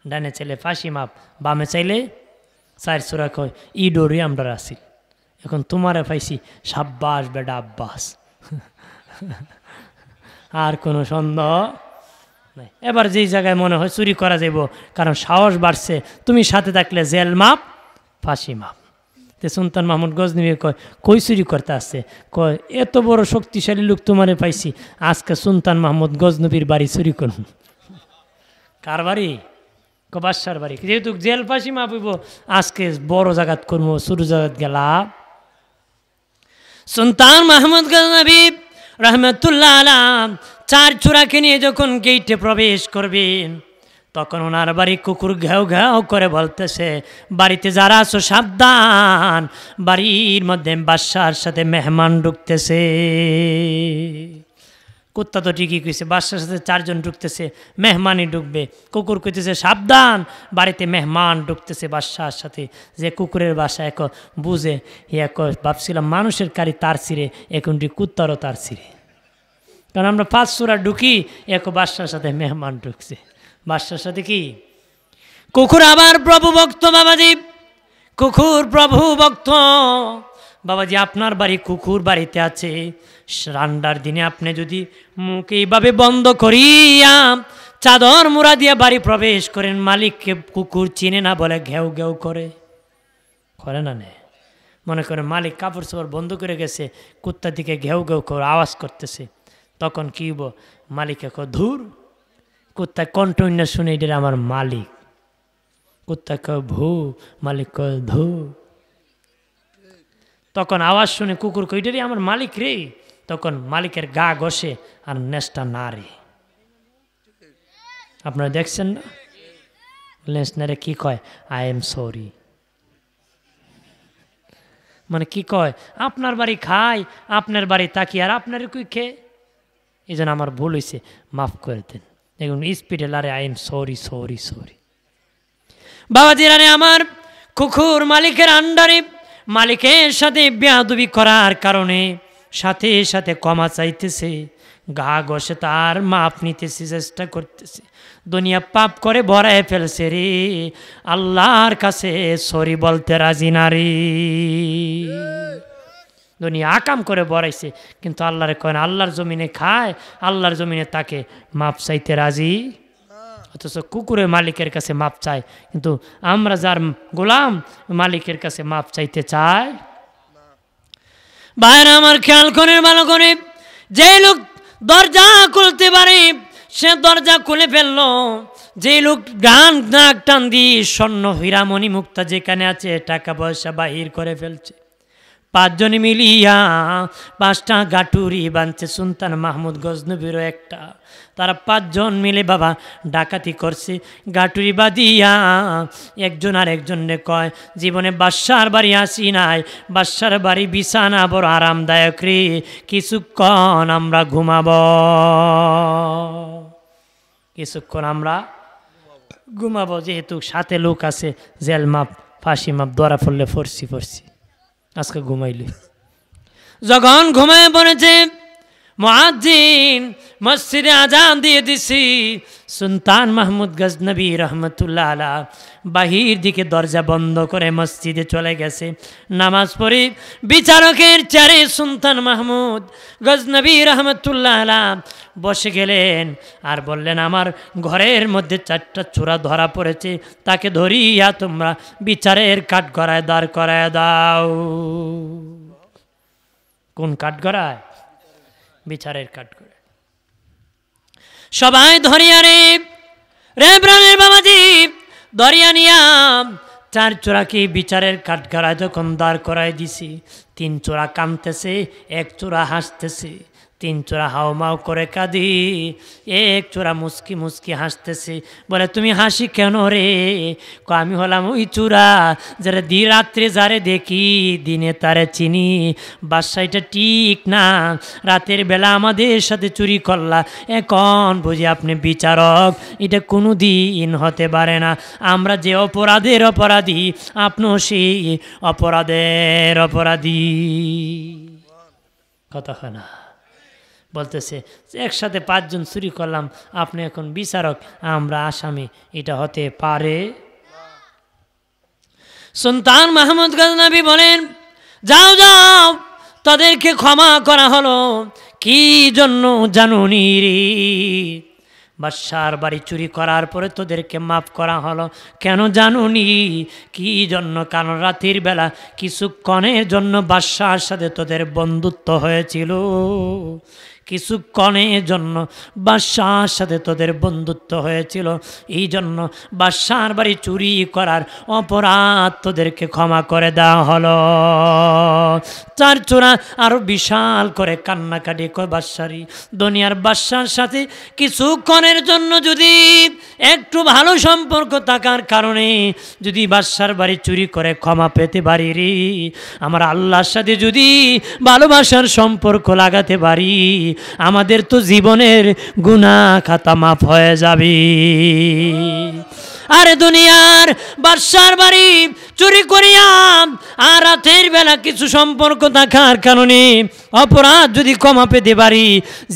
ডানে চাইলে ফাঁসি মাপ, বামে চাইলে 4 চূড়া কয় ই ডোরি আমরা আসি। এখন তোমারে পাইছি, সাব্বাস বেডা আব্বাস, আর কোনো সন্দেহ নাই। এবার যেই জায়গায় মনে হয় চুরি করা যাব, কারণ সাহস বাড়ছে, তুমি সাথে থাকলে জেল মাপ, ফাঁসি মাপ। তে সুলতান মাহমুদ গজনবী কয় কই চুরি করতে আসছে? কয় এত বড় শক্তিশালী লোক তোমারে পাইছি, আজকে সুলতান মাহমুদ গজনবীর বাড়ি চুরি করুন। কার বাড়ি? বাদশার বাড়ি। যেহেতু জেল ফাঁসি মাপিব, আজকে বড় জায়গাত করবো, ছোট জায়গাত গেলা। সুলতান মাহমুদ গজনবী রহমতুল্লাহ আলাইহ 4 চূড়াকে নিয়ে যখন গেইটে প্রবেশ করবেন, তখন ওনার বাড়ি কুকুর ঘেউ ঘেউ করে বলতেছে, বাড়িতে যারা আছো সাবধান, বাড়ির মধ্যে বাদশার সাথে মেহমান ঢুকতেছে। কুত্তা তো ঠিকই কইছে, বাদশার সাথে 4 জন ঢুকতেছে, মেহমানই ঢুকবে। কুকুর কইতেছে সাবধান, বাড়িতে মেহমান ঢুকতেছে বাদশার সাথে। যে কুকুরের বাসা এক বুঝে, এক ভাবছিলাম মানুষের কারি তার ছিঁড়ে, এখনটি কুত্তারও তার ছিঁড়ে। কারণ আমরা 5 চূড়া ঢুকি, এক বাদশার সাথে মেহমান ঢুকছে। বাদশার সাথে কি কুকুর আবার প্রভু ভক্ত বাবাজি, কুকুর প্রভু ভক্ত বাবাজি। আপনার বাড়ি কুকুর বাড়িতে আছে, রান্নার দিনে আপনি যদি মুখ এইভাবে বন্ধ করিয়া চাদর মুড়া দিয়ে বাড়ি প্রবেশ করেন, মালিককে কুকুর চিনে না বলে ঘেউ ঘেউ করে না নে। মনে করেন মালিক কাপড় চোপড় বন্ধ করে গেছে, কুত্তার দিকে ঘেউ ঘেউ করে আওয়াজ করতেছে, তখন কি হইব? মালিকে কয় ধুর, কুত্তা কণ্ঠন্য শুনে এটা আমার মালিক। কুত্তা কয় ভু, মালিক কয় ধু। তখন আওয়াজ শুনে কুকুর কয় এটারই আমার মালিক রে। তখন মালিকের গা ঘষে আর নেশটা নাড়ে। আপনারা দেখছেন না? লেন্স নাড়ে কি কয়? I am sorry. মানে কি কয়? আপনার বাড়ি খাই, আপনার বাড়ি তাকি, আর আপনার কই খেয়ে, এই জন্য আমার ভুল হয়েছে, মাফ করে দেন। দেখুন স্পিডে লারে I am sorry sorry sorry. বাবাজি রানে আমার কুকুর মালিকের আন্ডারে, মালিকের সাথে বেয়াদবি করার কারণে সাথে সাথে ক্ষমা চাইতেছে, গা ঘষে তার মাপ নিতেছে, চেষ্টা করতেছে। দুনিয়া পাপ করে ভরায় ফেলছে রে, আল্লাহর কাছে সরি বলতে রাজি না রে। দুনিয়া আকাম করে বড়াইছে, কিন্তু আল্লাহরে কয় না। আল্লাহর জমিনে খায়, আল্লাহর জমিনে তাকে মাপ চাইতে রাজি। অথচ কুকুরের মালিকের কাছে মাপ চায়, কিন্তু আমরা যার গোলাম মালিকের কাছে মাপ চাইতে চাই। বাইরে আমার খেয়াল করে ভালো করে, যে লোক দরজা খুলতে পারে সে দরজা খুলে ফেললো। যে লোক গান নাক টান দিয়ে স্বর্ণ হীরামণি মুক্তা যেখানে আছে টাকা পয়সা বাহির করে ফেলছে। 5 জনে মিলিয়া 5টা গাটুরি বানছে সুলতান মাহমুদ গজনবীরও একটা। তারা 5 জন মিলে বাবা ডাকাতি করছে। গাটুরি বাদিয়া একজন আর একজনে কয়, জীবনে বাদশার বাড়ি আসি নাই, বাদশার বাড়ি বিছানা বড় আরামদায়ক রে, কিছুক্ষণ আমরা ঘুমাবো, কিছুক্ষণ আমরা ঘুমাবো। যেহেতু সাথে লোক আছে, জেল মাপ ফাঁসি মাপ ধরা পড়লে ফরছি আজকে ঘুমাইলে। যখন ঘুমায় পড়েছে, মুয়াজ্জিন মসজিদে আজান দিয়ে দিছি। সুলতান মাহমুদ গজনবী রহমতুল্লাহ আলাইহ বাহির দিকে দরজা বন্ধ করে মসজিদে চলে গেছে। নামাজ পড়ে বিচারকের চেয়ারে সুলতান মাহমুদ গজনবী রহমতুল্লাহ আলাইহ বসে গেলেন আর বললেন, আমার ঘরের মধ্যে 4টা চোরা ধরা পড়েছে, তাকে ধরিয়া তোমরা বিচারের কাঠগড়ায় দাঁড় করায় দাও। কোন কাঠগড়ায়? বিচারের কাঠগড়ায়। সবাই ধরিয়া রে প্রাণের বাবাজি ধরিয়া নিয়া 4 চোরাকে বিচারের কাঠগড়ায় যখন দাঁড় করায় দিছি, 3 চোরা কাঁদতেছে, 1 চোরা হাসতেছে। 3 চোরা হাওমাও করে কাঁদি, 1 চোরা মুস্কি মুস্কি হাসতেছে। বলে, তুমি হাসি কেন রে? আমি হলাম ওই চোরা যারা রাত্রে যারে দেখি দিনে তারে চিনি। বাদশাহটা ঠিক না, রাতের বেলা আমাদের সাথে চুরি করলা, এখন বুঝি আপনি বিচারক। এটা কোনো দিন হতে পারে না। আমরা যে অপরাধের অপরাধী, আপনিও সেই অপরাধের অপরাধী। কথা হয় না? বলতেছে একসাথে 5 জন চুরি করলাম, আপনি এখন বিচারক, আমরা আসামি, এটা হতে পারে? সুলতান মাহমুদ গজনবী বলেন, যাও যাও, তাদেরকে ক্ষমা করা হলো। কি জন্য জানুনি রে? বাদশার বাড়ি চুরি করার পরে তোদেরকে মাফ করা হলো, কেন জানুনি? কি জন্য? কারণ রাতের বেলা কিছুক্ষণের জন্য বাদশার সাথে তোদের বন্ধুত্ব হয়েছিল, কিছুক্ষণের জন্য বাদশার সাথে তোদের বন্ধুত্ব হয়েছিল, এই জন্য বাদশার বাড়ি চুরি করার অপরাধ তোদেরকে ক্ষমা করে দেওয়া হলো। চার চোরা আরো বিশাল করে কান্নাকাটি করে বাদশারি, দুনিয়ার বাদশার সাথে কিছুক্ষণের জন্য যদি একটু ভালো সম্পর্ক থাকার কারণে যদি বাদশার বাড়ি চুরি করে ক্ষমা পেতে পারি রে, আমার আল্লাহর সাথে যদি ভালোবাসার সম্পর্ক লাগাতে পারি, আমাদের তো জীবনের গুনাহ খাতা মাফ হয়ে যাবে। আরে দুনিয়ার বাদশার বাড়ি চুরি করিয়াম আর রাতের বেলা কিছু সম্পর্ক থাকার কারণে অপরাধ যদি ক্ষমা পেতে পারি,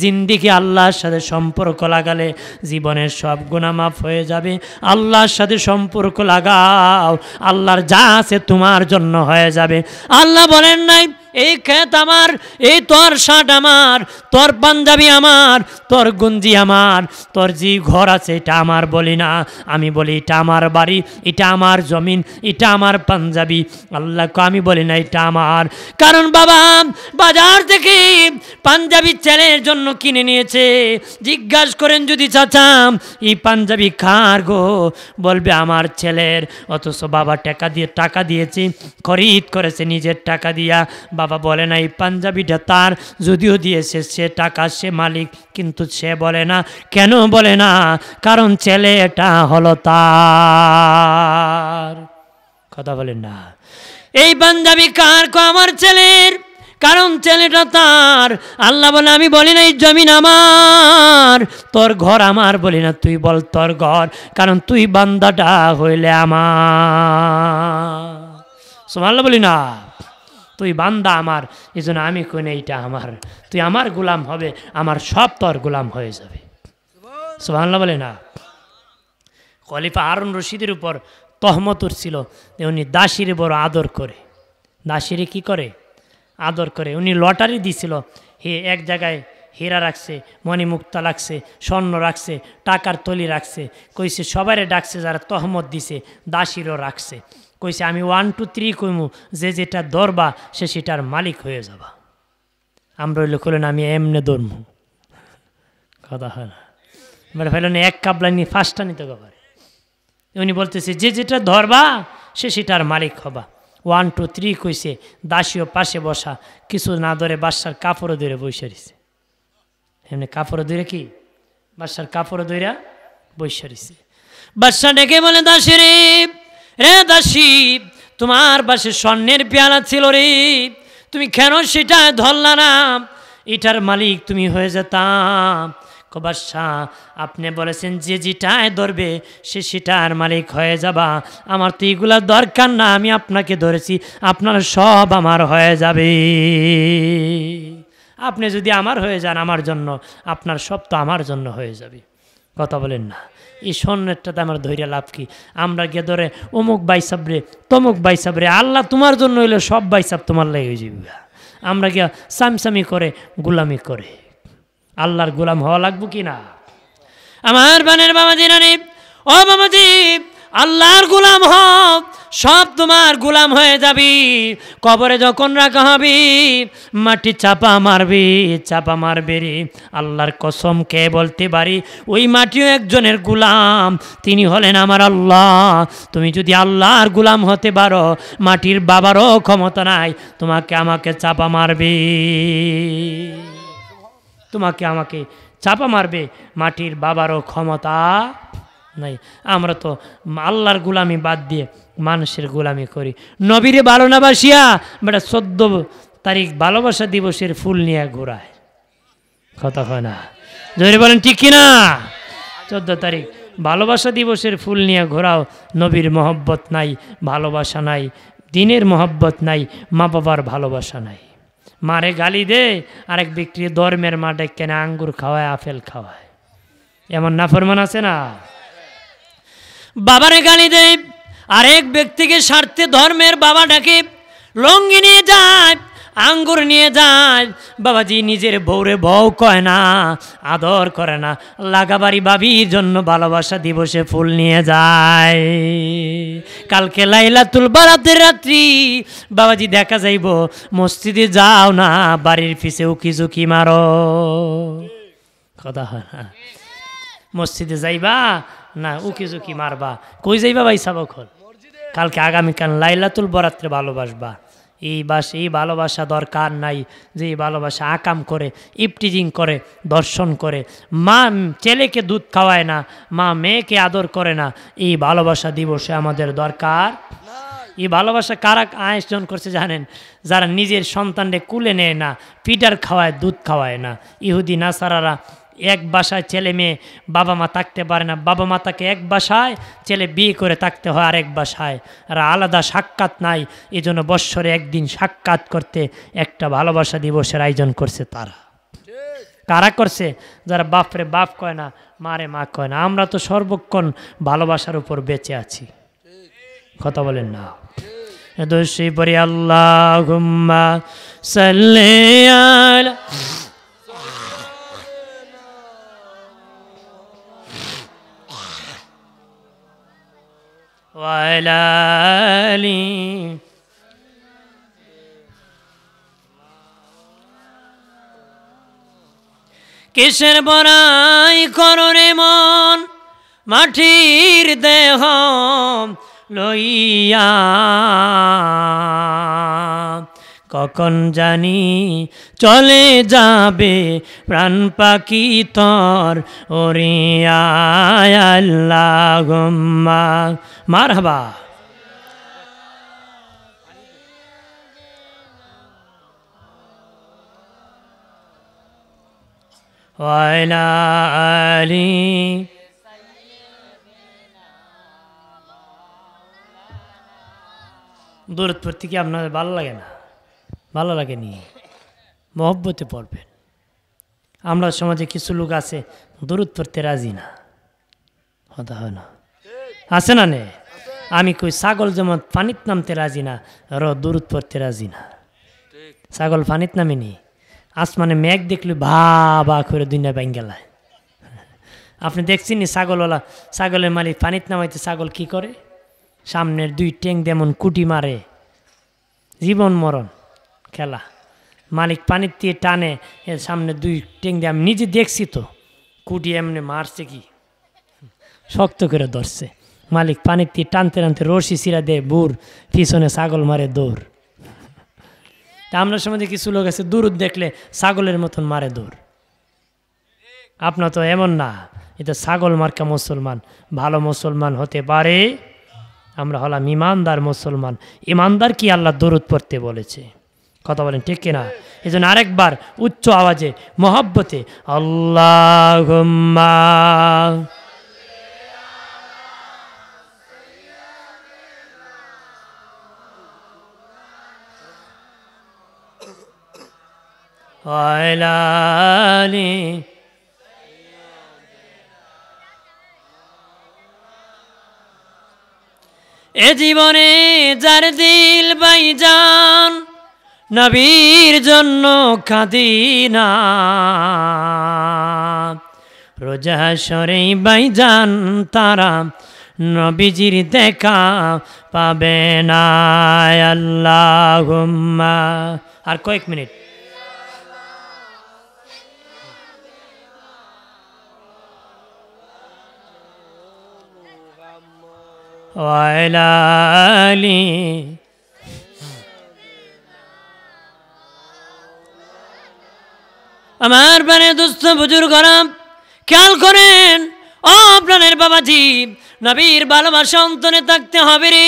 জিন্দিগি আল্লাহর সাথে সম্পর্ক লাগালে জীবনের সব গুনাহ মাফ হয়ে যাবে। আল্লাহর সাথে সম্পর্ক লাগাও, আল্লাহর যা আছে তোমার জন্য হয়ে যাবে। আল্লাহ বলেন নাই এই ক্ষেত আমার, এই তোর শার্ট আমার, তোর পাঞ্জাবি আমার, তোর গঞ্জি আমার, তোর যে ঘর আছে এটা আমার বলি না, আমি বলি এটা আমার বাড়ি, এটা আমার জমিন, এটা আমার পাঞ্জাবি। আল্লাহকে আমি বলি না এটা আমার, কারণ বাবা বাজার থেকে পাঞ্জাবি ছেলের জন্য কিনে নিয়েছে, জিজ্ঞাসা করেন যদি চাচাম এই পাঞ্জাবি কার গো, বলবে আমার ছেলের, অথচ বাবা টাকা দিয়েছে, খরিদ করেছে নিজের টাকা দিয়া। বাবা বলে না এই পাঞ্জাবিটা তার, যদিও দিয়েছে সে টাকা, সে মালিক, কিন্তু সে বলে না। কেন বলে না? কারণ ছেলে এটা হলো তার। কথা বলেন না, এই পাঞ্জাবি কার? আমার ছেলের, কারণ ছেলেটা তার। আল্লাহ বলে আমি বলি না এই জমিন আমার, তোর ঘর আমার বলি না, তুই বল তোর ঘর, কারণ তুই বান্দাটা হইলে আমার। সুবহানাল্লাহ বলি না, তুই বান্দা আমার, এই জন্য আমি কই না এইটা আমার, তুই আমার গোলাম হবে, আমার সব তোর গোলাম হয়ে যাবে। সুবহানাল্লাহ বলে না। খলিফা হারুন রশিদের উপর তহমত উঠছিল, উনি দাসীরে বড় আদর করে। দাসীরে কি করে? আদর করে। উনি লটারি দিছিল, এক জায়গায় হীরা রাখছে, মণিমুক্তা রাখছে, স্বর্ণ রাখছে, টাকার থলি রাখছে, কইছে সবারে ডাকছে যারা তহমত দিছে, দাসীরও রাখছে। কইছে আমি 1 2 3 কইমু, যে যেটা ধরবা সে সেটার মালিক হয়ে যাবা। আমরা হইলে করলেন আমি এমনে ধরমু, কথা হয় না, মানে ফেলেন এক কাবলা নিয়ে 5টা নিতে পারে। উনি বলতেছে যে যেটা ধরবা সে সেটার মালিক হবা। 1 2 3 কইছে, দাসীও পাশে বসা, কিছু না ধরে বাদশার কাপড়ও ধরে বসে রয়েছে। এমনি কাপড় ধরে কি বাদশার কাপড় ধইরা বসে রয়েছে। বাদশা ডেকে বলে দাসী রে, রে দাসী, তোমার পাশে স্বর্ণের পেয়ালা ছিল রে, তুমি কেন সেটা ধরলা না? এটার মালিক তুমি হয়ে যেতাম। বাদশাহ আপনি বলেছেন যে যেটায় ধরবে সে সেটার মালিক হয়ে যাবা, আমার তো এগুলা দরকার না, আমি আপনাকে ধরেছি, আপনার সব আমার হয়ে যাবে। আপনি যদি আমার হয়ে যান আমার জন্য, আপনার সব তো আমার জন্য হয়ে যাবে। কথা বলেন না, এই স্বর্ণেরটাতে আমার ধৈর্য লাভ কি? আমরা গিয়ে ধরে অমুক বাইসাবরে, তমুক বাইসাবরে, আল্লাহ তোমার জন্য হইলে সব বাইসাব তোমার লেগে যাবে। আমরা গিয়া সামসামি করে গোলামি করে আল্লাহর গোলাম হওয়া লাগবো কি না? আমার বানের বাবাজি রানী, ও বাবাজি, আল্লাহর গোলাম হও, সব তোমার গোলাম হয়ে যাবি। কবরে যখন রাখা হবে মাটি চাপা মারবি, চাপা মারবে রে। আল্লাহর কসম কে বলতে পারি, ওই মাটিও একজনের গোলাম, তিনি হলেন আমার আল্লাহ। তুমি যদি আল্লাহর গোলাম হতে পারো, মাটির বাবারও ক্ষমতা নাই তোমাকে আমাকে চাপা মারবে, তোমাকে আমাকে চাপা মারবে, মাটির বাবারও ক্ষমতা নাই। আমরা তো আল্লাহর গোলামি বাদ দিয়ে মানুষের গোলামি করি। নবীরে ভালো না বাসিয়া বেটা 14 তারিখ ভালোবাসা দিবসের ফুল নিয়ে ঘোরায়, কথা হয় না, জোরে বলেন ঠিক কিনা? 14 তারিখ ভালোবাসা দিবসের ফুল নিয়ে ঘোরাও, নবীর মহব্বত নাই, ভালোবাসা নাই, দিনের মহব্বত নাই, মা বাবার ভালোবাসা নাই। মারে গালি দে, আরেক ব্যক্তি ধর্মের মাঠে কেন আঙ্গুর খাওয়ায়, আপেল খাওয়ায়। এমন নাফরমান আছে না? বাবারে গালি দেয়, আরেক ব্যক্তিকে স্বার্থে ধর্মের বাবাটাকে লঙ্গি নিয়ে যায়, আঙ্গুর নিয়ে যায়। বাবাজি নিজের বউরে বউ কয় না, আদর করে না, লাগাবাড়ি বাবির জন্য ভালোবাসা দিবসে ফুল নিয়ে যায়। কালকে লাইলাতুল বারাতের রাত্রি বাবাজি দেখা যাইব, মসজিদে যাও না, বাড়ির পিছে উকি ঝুঁকি মারো। কথা হয় না? মসজিদে যাইবা না উকি ঝুঁকি মারবা? কই যাইবা ভাই সাবক হল? কালকে আগামীকাল লাইলাতুল বরাত্রে ভালোবাসবা। এই ভালোবাসা দরকার নাই যে এই ভালোবাসা আকাম করে, ইফটিজিং করে, দর্শন করে, মা ছেলেকে দুধ খাওয়ায় না, মা মেয়েকে আদর করে না। এই ভালোবাসা দিবসে আমাদের দরকার। এই ভালোবাসা কারা আয়োজন করছে জানেন? যারা নিজের সন্তানকে কুলে নেয় না, পিটার খাওয়ায়, দুধ খাওয়ায় না। ইহুদি নাসারারা এক বাসায় ছেলে মেয়ে বাবা মা থাকতে পারে না, বাবা মা তাকে এক বাসায়, ছেলে বিয়ে করে থাকতে হয় আরেক বাসায়, আর আলাদা সাক্ষাৎ নাই। এই জন্য বৎসরে একদিন সাক্ষাৎ করতে একটা ভালোবাসা দিবসের আয়োজন করছে। তারা কারা করছে? যারা বাপরে বাপ কয় না, মারে মা কয় না। আমরা তো সর্বক্ষণ ভালোবাসার উপর বেঁচে আছি। কথা বলেন না? দোষী পরি আল্লাহুম্মা সাল্লি আলা ওয়ালা আলি। কিসের বড়াই কররে মন, মাটির দেহ লইয়া, কখন জানি চলে যাবে প্রাণ পাখি তর ওরিয়া। আল্লাহুম্মা মারহাবা। ওয়ালা আলি। দূরত পড়তে কি আপনাদের ভালো লাগে না? ভালো লাগেনি? মহব্বতে পড়বেন। আমরা সমাজে কিছু লোক আছে দূরত পড়তে রাজি না। কথা হয় না? আছে না? নে আমি কই ছাগল যেমন পানিত নামতে রাজি না, দূরত পড়তে রাজি না। ছাগল পানিত নামেনি, আসমানে মেঘ দেখলে ভা ভা করে দুনিয়া ব্যাং গেলায়। আপনি দেখছেন ছাগলওয়ালা, ছাগলের মালিক পানিত নামাইতে ছাগল কি করে? সামনের দুই ট্যাং যেমন কুটি মারে, জীবন মরণ খেলা। মালিক পানির দিয়ে টানে, এর সামনে দুই ট্যাং দিয়ে আমি নিজে দেখছি তো, কুটি এমনি মারছে কি শক্ত করে ধরছে। মালিক পানির দিয়ে টানতে টানতে রশি সিরা দেয়, বুর পিছনে ছাগল মারে দৌড়। তা আমরা সমাজে কিছু লোক আছে দূরত দেখলে ছাগলের মতন মারে দৌড়। আপনার তো এমন না, এটা ছাগল মার্কা মুসলমান। ভালো মুসলমান হতে পারে, আমরা হলাম ইমানদার মুসলমান। ইমানদার কি আল্লাহ দরুদ পড়তে বলেছে? কথা বলেন ঠিক কিনা? এই জন্য আরেকবার উচ্চ আওয়াজে মহব্বতে আল্লাহুম্মা ওয়ালা আলি। এ জীবনে যার দিল বাইজান, নবীর জন্য কাঁদি না, রোজা হাশরে বাইজান তারা নবীজির দেখা পাবে না। আল্লাহুম্মা। আর কয়েক মিনিট। ওয়ালা আলি। আমার বারে দোস্ত বুজুর্গরা খেয়াল করেন, ও প্রাণের বাবাজি, নবীর ভালোবাসা অন্তরে থাকতে হবে রে।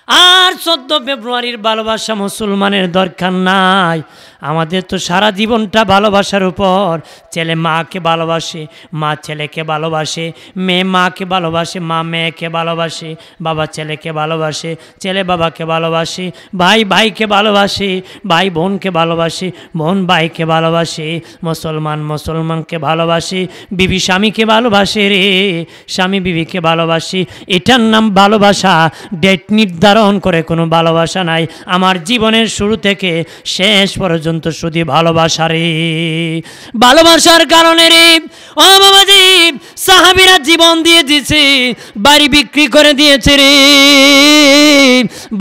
আর 14 ফেব্রুয়ারির ভালোবাসা মুসলমানের দরকার নাই। আমাদের তো সারা জীবনটা ভালোবাসার উপর। ছেলে মাকে ভালোবাসে, মা ছেলেকে ভালোবাসে, মেয়ে মাকে ভালোবাসে, মা মেয়েকে ভালোবাসে, বাবা ছেলেকে ভালোবাসে, ছেলে বাবাকে ভালোবাসে, ভাই ভাইকে ভালোবাসে, ভাই বোনকে ভালোবাসে, বোন ভাইকে ভালোবাসে, মুসলমান মুসলমানকে ভালোবাসে, বিবি স্বামীকে ভালোবাসে রে, স্বামী বিবিকে ভালোবাসে। এটার নাম ভালোবাসা। ডেট নির্ধারণ করে কোনো ভালোবাসা নাই। আমার জীবনের শুরু থেকে শেষ পর্যন্ত শুধু ভালোবাসা রে। ভালোবাসার কারণে রে ও বাবাজি সাহাবীরা জীবন দিয়ে দিয়েছে, বাড়ি বিক্রি করে দিয়েছে রে।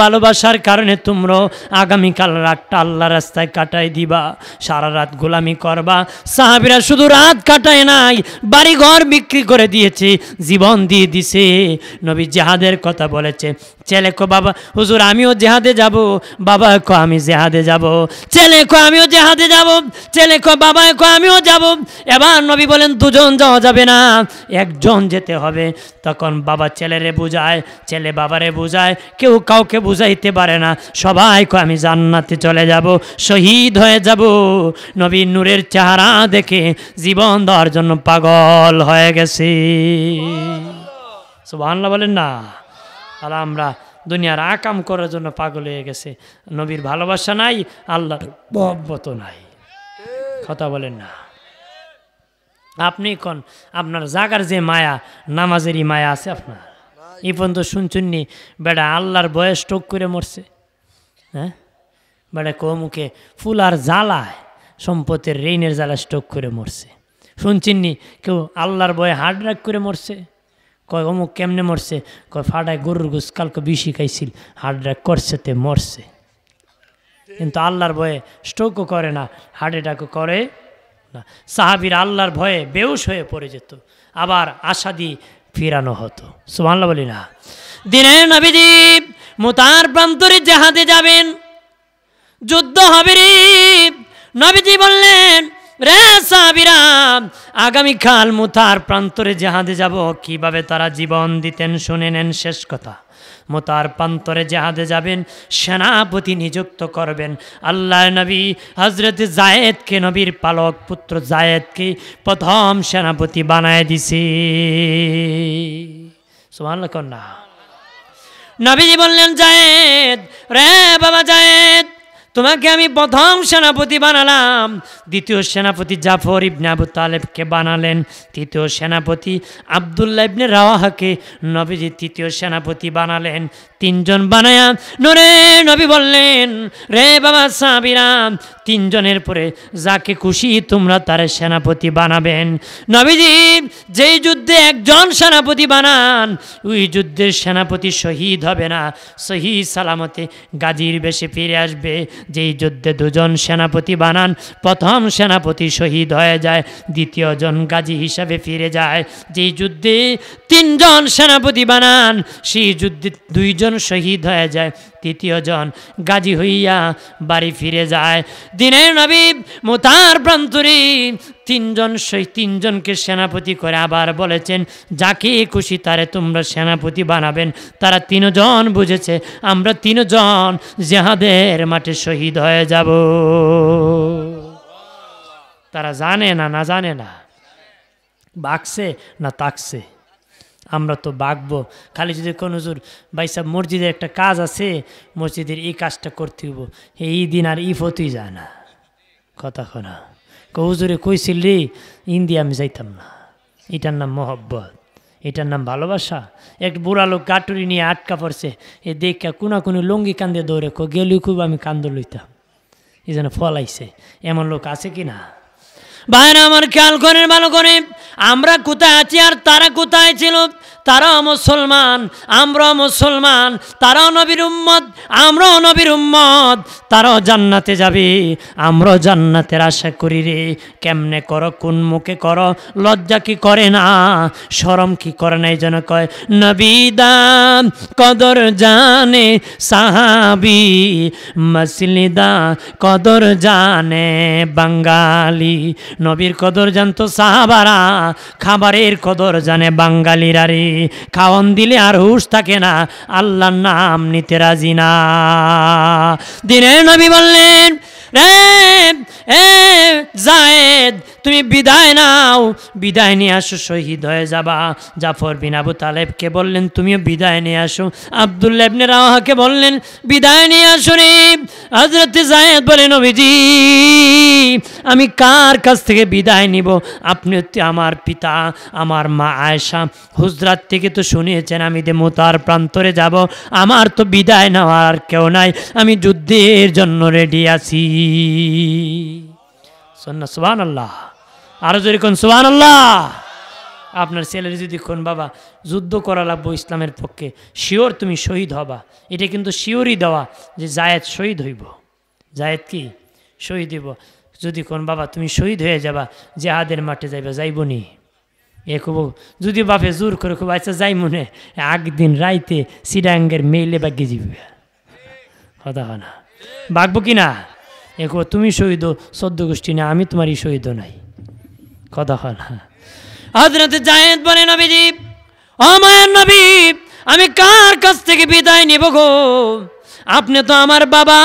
ভালোবাসার কারণে তোমরা আগামীকাল রাতটা আল্লাহ রাস্তায় কাটাই দিবা, সারা রাত গোলামি করবা। সাহাবীরা শুধু রাত কাটায় নাই, বাড়ি ঘর বিক্রি করে দিয়েছে, জীবন দিয়ে দিছে। নবী জিহাদের কথা বলেছে। ছেলে কো বাবা হুজুর আমিও জেহাদে যাব, বাবা কো আমি জেহাদে যাব, ছেলে কো আমিও জেহাদে যাব, ছেলে কো বাবা কো আমিও যাব। এবার নবী বলেন দুজন যাওয়া যাবে না, একজন যেতে হবে। তখন বাবা ছেলেরে বুঝায়, ছেলে বাবারে বুঝায়, কেউ কাউকে বুঝাইতে পারে না। সবাই কো আমি জান্নাতে চলে যাব, শহীদ হয়ে যাব। নবীর নূরের চেহারা দেখে জীবন দেওয়ার জন্য পাগল হয়ে গেছে। সুবহানাল্লাহ বলেন না। আর আমরা দুনিয়ার আকাম করার জন্য পাগল হয়ে গেছে। নবীর ভালোবাসা নাই, আল্লাহর মহব্বত নাই। কথা বলেন না। আপনি কোন আপনার জাগার যে মায়া, নামাজেরই মায়া আছে আপনার? এই পর্যন্ত শুনছুননি বেটা আল্লাহর বয়স স্ট্রোক করে মরছে? হ্যাঁ বেটা কমুকে ফুল আর জ্বালায় সম্পত্তির ঋণের জ্বালা স্ট্রোক করে মরছে? শুনছেননি কেউ আল্লাহর বয়ে হার্ট অ্যাটাক করে মরছে? কয় অমুক কেমনে মরছে? কয় ফাটায় গরুর গোস কালকে বেশি খাইছিল, হার্ট অ্যাটাক করছে তে মরছে। কিন্তু আল্লাহর ভয়ে স্ট্রোকও করে না, হার্ট অ্যাটাকও করে না। সাহাবীরা আল্লাহর ভয়ে বেহুশ হয়ে পড়ে যেত, আবার আশা দিয়ে ফিরানো হতো। সুবহানাল্লাহ বলি না। দিনের নবীজি মুতার প্রান্তরে জেহাদে যাবেন, যুদ্ধ হবে রে। নবীজি বললেন রে সাহাবীরা আগামীকাল মুতার প্রান্তরে জেহাদে যাব। কিভাবে তারা জীবন দিতেন শুনে নেন। শেষ কথা, মুতার প্রান্তরে জেহাদে যাবেন, সেনাপতি নিযুক্ত করবেন। আল্লাহ নবী হযরত যায়েদকে, নবীর পালক পুত্র যায়েদকে প্রথম সেনাপতি বানায় দিছে। সুবহানাল্লাহ কন্যা। নবীজি বললেন যায়েদ রে বাবা যায়েদ, তোমাকে আমি প্রথম সেনাপতি বানালাম। দ্বিতীয় সেনাপতি জাফর ইবনে আবু তালেবকে বানালেন। তৃতীয় সেনাপতি আব্দুল্লাহ ইবনে রাওয়াহাকে নবীজি তৃতীয় সেনাপতি বানালেন। তিনজন বানায়া নরে নবী বললেন রে বাবা সাহাবীরা, তিনজনের পরে যাকে খুশি তোমরা তার সেনাপতি বানাবেন। নবীজি যেই যুদ্ধে একজন সেনাপতি বানান, ওই যুদ্ধের সেনাপতি শহীদ হবে না, সহি সালামতে গাজীর বেশে ফিরে আসবে। যেই যুদ্ধে দুজন সেনাপতি বানান, প্রথম সেনাপতি শহীদ হয়ে যায়, দ্বিতীয় জন গাজী হিসাবে ফিরে যায়। যেই যুদ্ধে তিনজন সেনাপতি বানান, সেই যুদ্ধে দুইজন শহীদ হয়ে যায়, তৃতীয় জন গাজী হইয়া বাড়ি ফিরে যায়। দিনের নবী মুতার প্রান্তরে তিনজনকে সেনাপতি করে আবার বলেছেন যাকে খুশি তারে তোমরা সেনাপতি বানাবেন। তারা তিনজন বুঝেছে আমরা তিনজন জিহাদের মাঠে শহীদ হয়ে যাব। তারা জানে না, না জানে না, বাকছে না তাকছে। আমরা তো বাকবো খালি যদি কোনো হুজুর ভাই সাহেব মসজিদের একটা কাজ আছে, মসজিদের এই কাজটা করতে হইব, এই দিন আর ইফতই যায় না। কথা কনা হুজুরে কইছিল রে ইন্দিয়া আমি যাইতাম না। এটার নাম মহব্বত, এটার নাম ভালোবাসা। এক বুড়া লোক গাটুরি নিয়ে আটকা পড়ছে, এ দেখা কোনো লুঙ্গি কান্দে দৌড়ে গেলি খুব আমি কান্দ লইতাম, এই জন্য ফল আইছে। এমন লোক আছে কি না? ভাইরা আমার খেয়াল করেন ভালো করে, আমরা কোথায় আছি আর তারা কোথায় ছিল? তারাও মুসলমান, আমরাও মুসলমান। তারাও নবীর উম্মত, আমরাও নবীর উম্মত। তারাও জান্নাতে যাবে, আমরাও জান্নাতের আশা করি রে। কেমনে করো, কোন মুখে করো? লজ্জা কি করে না, শরম কি করে না? এই জন্য কয় নবী দাম কদর জানে সাহাবি, মসলিদা কদর জানে বাঙালি। নবীর কদর জানতো সাহাবারা, খাবারের কদর জানে বাঙালিরা রে। খাওয়ান দিলে আর হুশ থাকে না, আল্লাহর নাম নিতে রাজি না। দিনের নবী বললেন রে এ জায়েদ তুমি বিদায় নাও, বিদায় নিয়ে আসো, শহীদ হয়ে যাবা। জাফর বিন আবু তালেবকে বললেন তুমিও বিদায় নিয়ে আসো। আব্দুল্লাহ ইবনে রাওয়াহাকে বললেন বিদায় নিয়ে আসো রে। হযরত জায়েদ বলেন নবীজি আমি কার কাছ থেকে বিদায় নিব? আপনি হচ্ছে আমার পিতা, আমার মা আয়েশা হুজরাত থেকে তো শুনিয়েছেন আমি মুতার প্রান্তরে যাব, আমার তো বিদায় নেওয়ার কেউ নাই, আমি যুদ্ধের জন্য রেডি আছি। সুবহানাল্লাহ, আরো জোরে কোন সুবহানাল্লাহ। আপনার ছেলের যদি কোন বাবা যুদ্ধ করা লাগবো ইসলামের পক্ষে, শিওর তুমি শহীদ হবা, এটা কিন্তু শিওরই দেওয়া যে জায়েদ শহীদ হইব, জায়েদ কি শহীদ হইব। যদি কোন বাবা তুমি শহীদ হয়ে যাবা, জিহাদের মাঠে যাইবা, যাইবনি এ খুব যদি বাপে জোর করে খুব আচ্ছা যাই মনে একদিন রাইতে সিডাঙ্গের মেইলে বাগিয়ে যাবে, কথা হয় না, বাগবো কি না? এ তুমি শহীদ 14 গোষ্ঠী না, আমি তোমারই শহীদ নাই, কথা হয় না। হযরত জায়েদ বলে নবীজি ও মায়ের নবী আমি কার কাছ থেকে বিদায় নিব গো? আপনি তো আমার বাবা,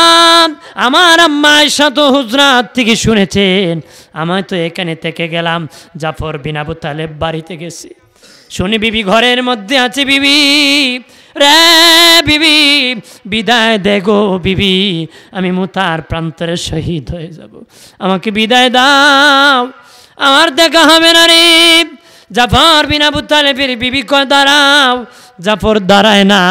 আমার আম্মা আয়েশা তো হুজরাত থেকে শুনেছেন, আমি তো এখানে থেকে গেলাম। জাফর বিন আবু তালেব বাড়িতে গেছি, শুনি বিবি ঘরের মধ্যে আছে। বিবি রে বিবি বিদায় দে গো বিবি, আমি মুতার প্রান্তরে শহীদ হয়ে যাব, আমাকে বিদায় দাও, আমার দেখা হবে না রে। জাফর বিন আবু তালেবের বিবি কয় দাঁড়াও। জাফর দাঁড়ায় না,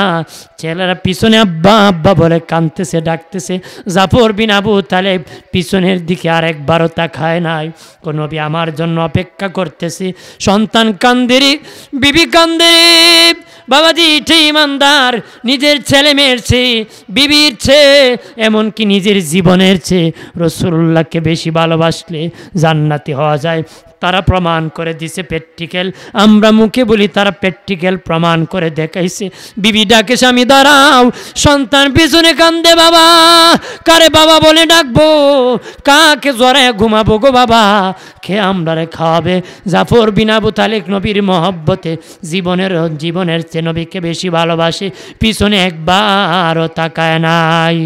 ছেলেরা পিছনে আব্বা আব্বা বলে কাঁদতেছে ডাকতেছে। জাফর বিন আবু তালেব পিছনের দিকে আর একবারও তাকায় নাই। কোন নবী আমার জন্য অপেক্ষা করতেছে। সন্তান কান্দেরি, বিবি কান্দেরি। বাবাজি এটা ইমানদার, নিজের ছেলে মেয়ের চেয়ে, বিবির চেয়ে, এমনকি নিজের জীবনের চেয়ে রাসূলুল্লাহকে বেশি ভালোবাসলে জান্নাতি হওয়া যায়। তারা প্রমাণ করে দিছে প্র্যাকটিক্যাল, আমরা মুখে বলি, তারা প্র্যাকটিক্যাল প্রমাণ করে দেখাইছে। বিবি ডাকে স্বামী দাঁড়াও, সন্তান পিছনে কান্দে বাবা, কারে বাবা বলে ডাকবো, কাকে জড়ায় ঘুমাবো গো বাবা, কে আমরারে খাওয়াবে? জাফর বিন আবু তালেব নবীর মহব্বতে জীবনের চেয়ে নবীকে বেশি ভালোবাসে, পিছনে একবারও তাকায় নাই।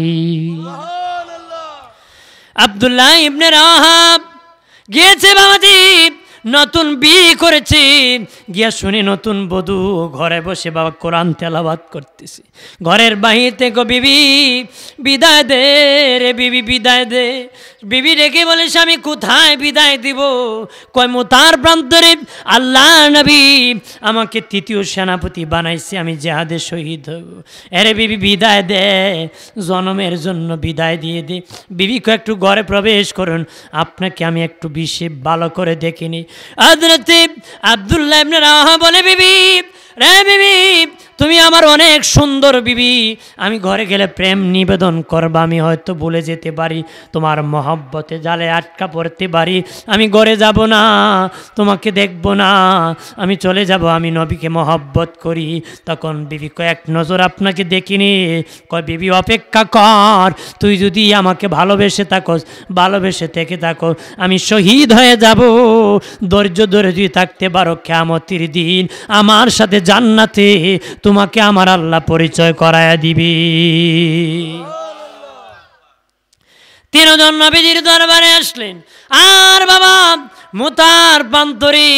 আব্দুল্লাহ ইবনে রাওয়াহা গিয়েছে বাবাজি, নতুন বিয়ে করেছে, গিয়া শুনি নতুন বধূ ঘরে বসে বাবা কোরআন তেলাওয়াত করতেছে। ঘরের বাহিরে গো বিবি বিদায় দে রে বিবি বিদায় দে। বিবি রেখে বলে স্বামী কোথায় বিদায় দিব? কয় মুতার প্রান্তরে আল্লাহ নবী আমাকে 3য় সেনাপতি বানাইছে, আমি জিহাদে শহীদ হব। এরে বিবি বিদায় দে, জনমের জন্য বিদায় দিয়ে দে। বিবি কয় একটু ঘরে প্রবেশ করুন, আপনাকে আমি একটু বেশি ভালো করে দেখিনি। হযরত আব্দুল্লাহ ইবনে রাওয়াহা বলে বিবি রে বিবি তুমি আমার অনেক সুন্দর বিবি, আমি ঘরে গেলে প্রেম নিবেদন করবা, আমি হয়তো ভুলে যেতে পারি, তোমার মহব্বতে জালে আটকা পড়তে পারি, আমি ঘরে যাব না, তোমাকে দেখব না, আমি চলে যাব, আমি নবীকে মহব্বত করি। তখন বিবি কয়েক নজর আপনাকে দেখিনি। কয় বিবি অপেক্ষা কর, তুই যদি আমাকে ভালোবেসে থাকোস, ভালোবেসে থেকে থাকো, আমি শহীদ হয়ে যাব, ধৈর্য ধরে যদি থাকতে পারো, কিয়ামতের দিন আমার সাথে জান্নাতে তোমাকে আমার আল্লাহ পরিচয় করায়া দিবি। 3 জন নবীজির দরবারে আসলেন, আর বাবা মুতার প্রান্তরে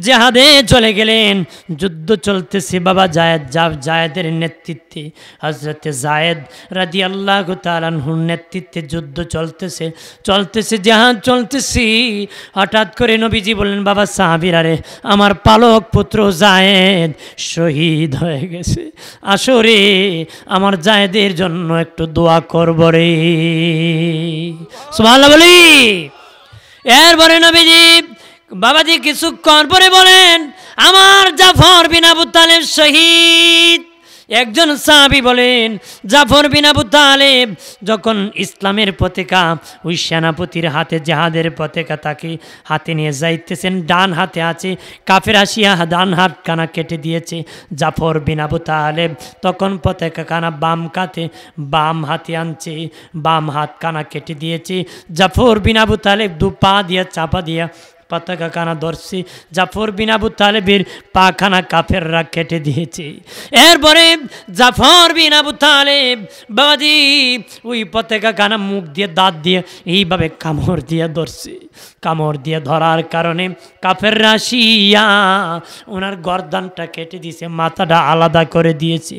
জিহাদে চলে গেলেন। যুদ্ধ চলতেছে বাবা, জায়েদের নেতৃত্বে, হযরতে জায়েদ রাদিয়াল্লাহু তাআলা আনহুর নেতৃত্বে যুদ্ধ চলতেছে, জিহাদ চলতেছে। হঠাৎ করে নবীজি বললেন বাবা সাহাবীরা রে, আমার পালক পুত্র জায়েদ শহীদ হয়ে গেছে, আসো রে আমার জায়েদের জন্য একটু দোয়া করব রে। সুবহানাল্লাহ বলি। এরপরে নবীজি বাবাজি কিছুক্ষণ পরে বলেন আমার জাফর বিন আবু তালেব শহীদ। একজন সাহাবী বলেন জাফর বিন আবু তালেব যখন ইসলামের পতাকা ওই সেনাপতির হাতে, জিহাদের পতাকা তাকে হাতে নিয়ে যাইতেছেন, ডান হাতে আছে, কাফের আসিয়া ডান হাত কানা কেটে দিয়েছে। জাফর বিন আবু তালেব তখন পতাকা কানা বাম হাতে আনছে, বাম হাত কানা কেটে দিয়েছে। জাফর বিন আবু তালেব 2 পা দিয়া চাপা দিয়া পতাকা কানা ধরছি, জাফর বিন আবু তালেবের পাখানা কাফেররা কেটে দিয়েছে। এরপরে জাফর বিন আবু তালেব বাবাজি ওই পতাকা কানা মুখ দিয়ে দাঁত দিয়ে এইভাবে কামড় দিয়ে ধরছে। কামড় দিয়ে ধরার কারণে কাফেররা আসিয়া ওনার গর্দানটা কেটে দিয়েছে, মাথাটা আলাদা করে দিয়েছে।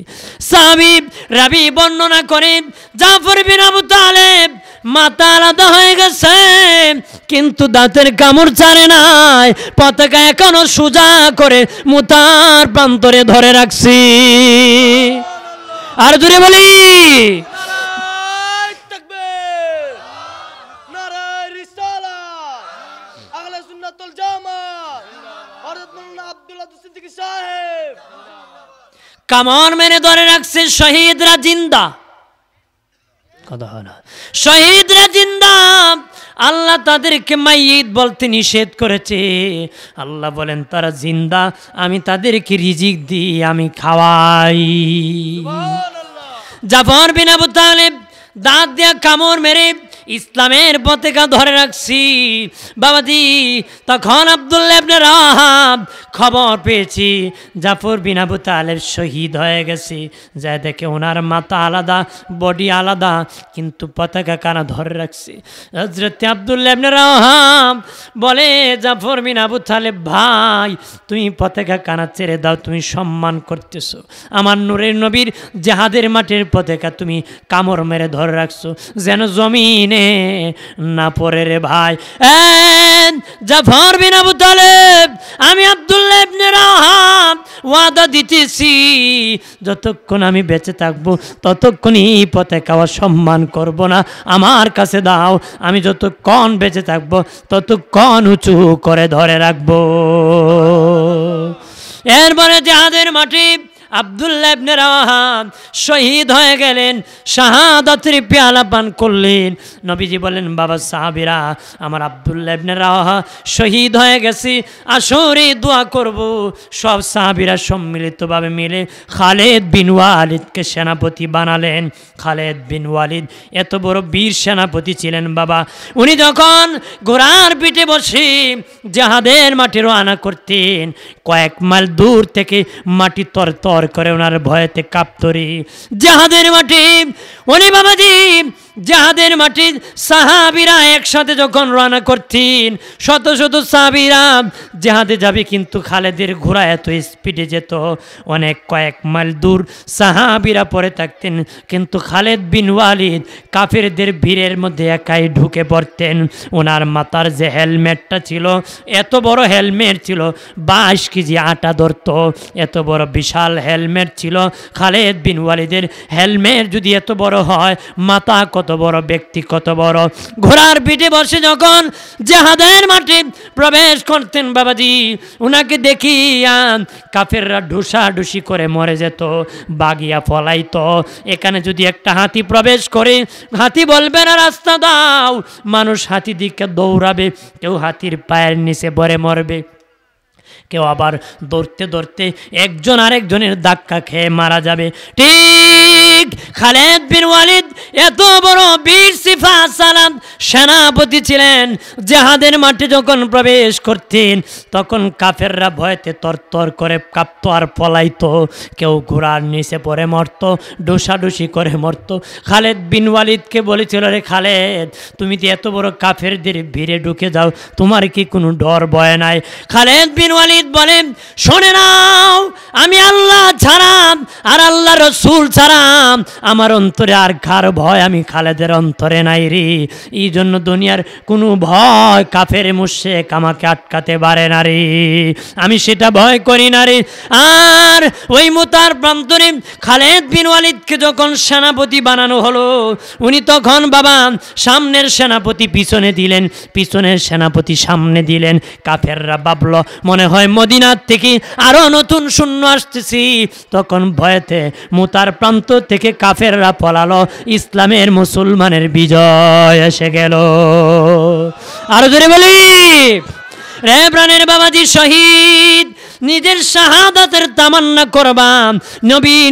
সাহাবী রাবি বর্ণনা করেন জাফর বিন আবু তালেব মাথা আলাদা হয়ে গেছে কিন্তু দাঁতের কামড় ছাড়ে নাই, পতাকা এখনো সোজা করে মুতার প্রান্তরে ধরে রাখছি। আর জোরে বলি কামড় মেরে ধরে রাখছে। শহীদরা জিন্দা, কথা হয় না, শহীদরা জিন্দা। আল্লাহ তাদেরকে মাইয়িত বলতে নিষেধ করেছে। আল্লাহ বলেন তারা জিন্দা, আমি তাদেরকে রিজিক দিই, আমি খাওয়াই। জাফর বিন আবু তালেব দাঁত দিয়া কামড় মেরে ইসলামের পতাকা ধরে রাখছি বাবাজি। তখন আব্দুল্লাহ ইবনে রাওয়াহা খবর পেয়েছি জাফর বিন আবু তালেব শহীদ হয়ে গেছে। যা দেখে ওনার মাথা আলাদা, বডি আলাদা, কিন্তু পতাকা কানা ধরে রাখছে। হযরত আব্দুল্লাহ ইবনে রাওয়াহা বলে জাফর বিন আবু তালেব ভাই তুমি পতাকা কানা ছেড়ে দাও, তুমি সম্মান করতেছো আমার নূরের নবীর জিহাদের মাঠের পতাকা, তুমি কামড় মেরে ধরে রাখছো যেন জমিনে না পড়ে রে ভাই। জাফর বিন আবু তালেব আমি আব্দুল্লাহ ইবনে রাওয়াহা ওয়াদা দিতেছি যতক্ষণ আমি বেঁচে থাকবো ততক্ষণই পতাকা সম্মান করব না, আমার কাছে দাও, আমি যতক্ষণ বেঁচে থাকবো ততক্ষণ উঁচু করে ধরে রাখবো। এরপরে জিহাদের মাঠে আব্দুল্লাহ ইবনে রাওয়াহা শহীদ হয়ে গেলেন, শাহাদাতের পেয়ালা পান করলেন। নবীজি বলেন বাবা সাহাবীরা আমার আব্দুল্লাহ ইবনে রাওয়াহা শহীদ হয়ে গেছে, আসরে দোয়া করব। সব সাহাবীরা সম্মিলিতভাবে মিলে খালেদ বিন ওয়ালিদকে সেনাপতি বানালেন। খালেদ বিন ওয়ালিদ এত বড় বীর সেনাপতি ছিলেন বাবা। উনি যখন ঘোড়ার পিঠে বসে জিহাদের মাঠে রওনা করতেন, কয়েক মাইল দূর থেকে মাটি তরতর করে ওনার ভয়েতে কাঁপতরি। জিহাদের মাঠে উনি বাবাজি জিহাদের মাঠে সাহাবীরা একসাথে যখন রওনা করতেন, শত শত সাহাবীরা জিহাদে যাবে কিন্তু খালেদের ঘোড়া এত স্পিডে যেত, অনেক কয়েক মাইল দূর সাহাবীরা পড়ে থাকতেন, কিন্তু খালেদ বিন ওয়ালিদ কাফেরদের ভিড়ের মধ্যে একাই ঢুকে পড়তেন। ওনার মাথার যে হেলমেটটা ছিল এত বড় হেলমেট ছিল, 22 কেজি আটা ধরত, এত বড় বিশাল হেলমেট ছিল খালেদ বিন ওয়ালিদের। হেলমেট যদি এত বড় হয়, মাথা কত বড়, ব্যক্তি কত বড়। ঘোড়ার পিঠে বসে যখন জিহাদের মাঠে প্রবেশ করতেন বাবাজি, উনাকে দেখিয়া কাফেররা ঢুসাঢুসি করে মরে যেত, বাগিয়া ফলাইতো। এখানে যদি একটা হাতি প্রবেশ করে, হাতি বলবে না রাস্তা দাও, মানুষ হাতি দিকে দৌড়াবে, কেউ হাতির পায়ের নিচে পড়ে মরবে, কেউ আবার দৌড়তে দৌড়তে একজন আরেকজনের ধাক্কা খেয়ে মারা যাবে। ঠিক খালেদ বিন ওয়ালিদ এত বড় বীর সিফা সালাম সেনাপতি ছিলেন। জিহাদের মাঠে যখন প্রবেশ করতেন তখন কাফেররা ভয়তে তরতর করে কাঁপতো আর পলাইতো, কেউ ঘোড়ার নিচে পড়ে মরত, ডোসাডুসি করে মরত। খালেদ বিন ওয়ালিদকে বলেছিল, রে খালেদ তুমি তো এত বড় কাফেরদের ভিড়ে ঢুকে যাও, তোমার কি কোনো ডর ভয় নাই? খালেদ বিন ওয়ালিদ বলেন শুনে নাও, আমি আল্লাহ ছাড়াম আর আল্লাহ রসুল ছাড়াম আমার অন্তরে আর কার ভয় আমি খালেদের অন্তরে নাই রে। এই জন্য দুনিয়ার কোনো ভয় কাফের মুশরিক আমাকে আটকাতে পারে না রে, আমি সেটা ভয় করি না রে। আর ওই মুতার প্রান্তরে খালেদ বিন ওয়ালিদকে যখন সেনাপতি বানানো হলো, উনি তখন বাবা সামনের সেনাপতি পিছনে দিলেন, পিছনের সেনাপতি সামনে দিলেন। কাফেররা ভাবলো মনে হয় মদিনার থেকে আরো নতুন সৈন্য আসতেছি, তখন ভয়েতে মুতার প্রান্ত থেকে কাফেররা পলালো, ইসলামের মুসলমানের বিজয় এসে গেল। আরো জোরে বলি রে প্রাণের বাবাজি শহীদ নিজের শাহাদাতের তামান্না করবা,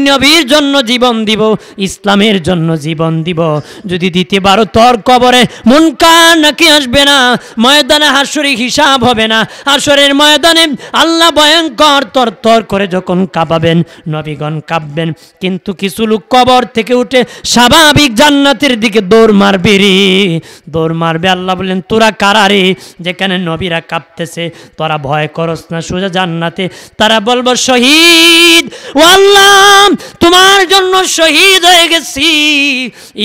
নবীর জন্য জীবন দিব, ইসলামের জন্য জীবন দিব। যদি দিতে পারো তোর কবরে মুনকার নাকি আসবে না, ময়দানে হাসরে হিসাব হবে না। হাসরের ময়দানে আল্লাহ ভয়ঙ্কর তরতর করে যখন কাঁপাবেন, নবীগণ কাঁপবেন, কিন্তু কিছু লোক কবর থেকে উঠে স্বাভাবিক জান্নাতের দিকে দৌড় মারবে রে, দৌড় মারবে। আল্লাহ বললেন তোরা কারা রে, যেখানে নবীরা কাঁপতেছে তোরা ভয় করস না, সোজা জান্নাতে। তারা বলবো শহীদ, ও আল্লাহ তোমার জন্য শহীদ হয়ে গেছি,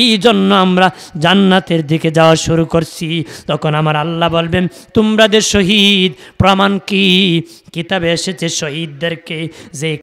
এই জন্য আমরা জান্নাতের দিকে যাওয়া শুরু করছি। তখন আমার আল্লাহ বলবেন তোমরা যে শহীদ, প্রমাণ কি? কিতাবে এসেছে শহীদদেরকে যে